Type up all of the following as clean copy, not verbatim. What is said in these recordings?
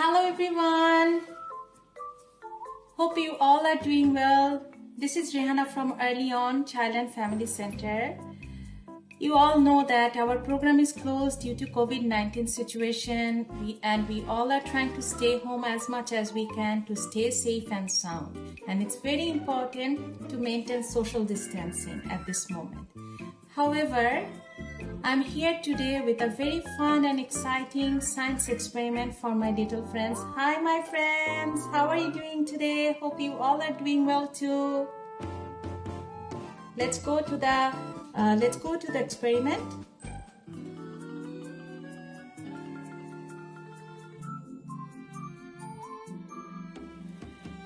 Hello everyone. Hope you all are doing well. This is Rehanna from Early On Child and Family Center. You all know that our program is closed due to COVID-19 situation and we all are trying to stay home as much as we can to stay safe and sound. And it's very important to maintain social distancing at this moment. However, I'm here today with a very fun and exciting science experiment for my little friends. Hi my friends, how are you doing today? Hope you all are doing well too. Let's go to the experiment.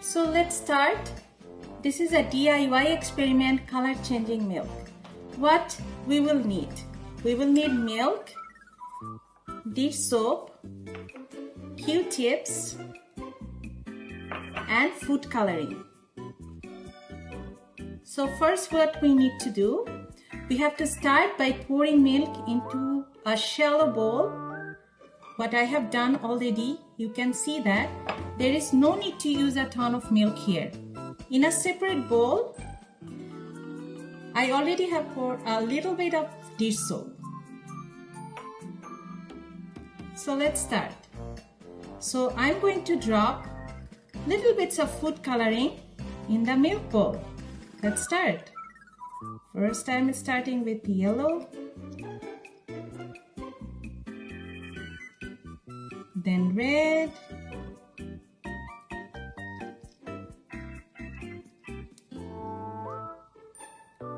So let's start. This is a DIY experiment, color changing milk. What we will need? We will need milk, dish soap, Q-tips, and food coloring. So first what we need to do, we have to start by pouring milk into a shallow bowl. What I have done already, you can see that there is no need to use a ton of milk here. In a separate bowl, I already have poured a little bit of dish soap. So let's start. So I'm going to drop little bits of food coloring in the milk bowl. Let's start. First I'm starting with yellow, then red,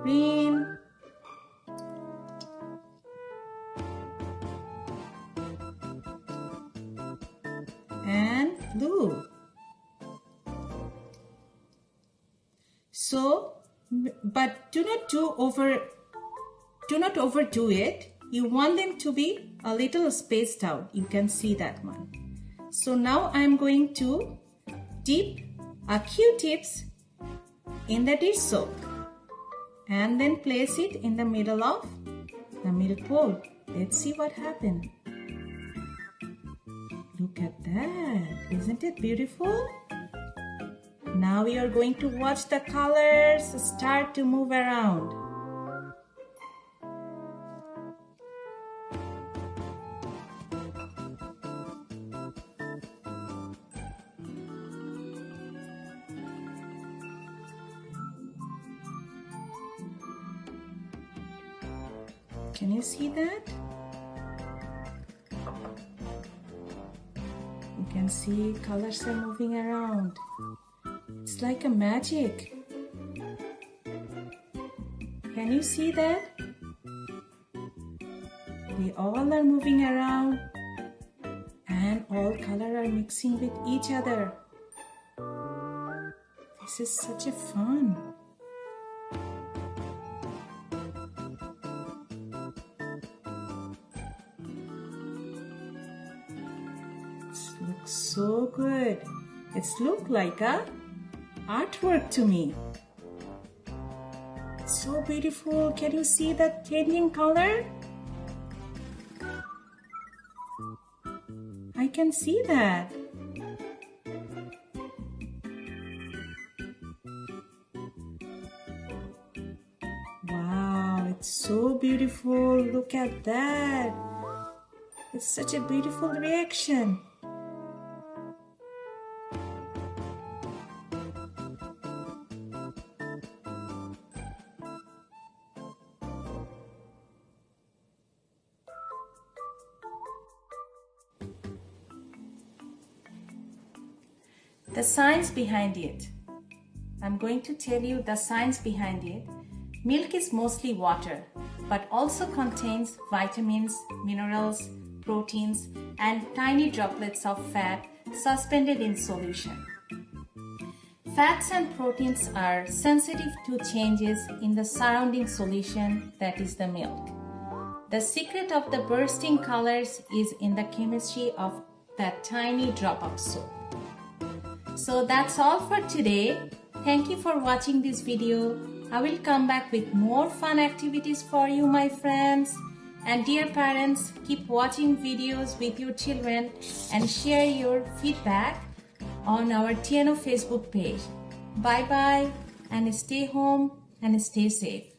green, and blue. So, but do not overdo it. You want them to be a little spaced out. You can see that one. So now I'm going to dip a Q-tips in the dish soap and then place it in the middle of the milk bowl. Let's see what happens. Look at that. Isn't it beautiful? Now we are going to watch the colors start to move around. Can you see that? You can see colors are moving around. It's like a magic. Can you see that? They all are moving around and all colors are mixing with each other. This is such a fun. It looks so good. It's look like a artwork to me. It's so beautiful. Can you see that changing color? I can see that. Wow, it's so beautiful. Look at that. It's such a beautiful reaction. The science behind it. I'm going to tell you the science behind it. Milk is mostly water, but also contains vitamins, minerals, proteins, and tiny droplets of fat suspended in solution. Fats and proteins are sensitive to changes in the surrounding solution, that is the milk. The secret of the bursting colors is in the chemistry of that tiny drop of soap. So that's all for today. Thank you for watching this video. I will come back with more fun activities for you, my friends. And dear parents, keep watching videos with your children and share your feedback on our TNO Facebook page. Bye bye and stay home and stay safe.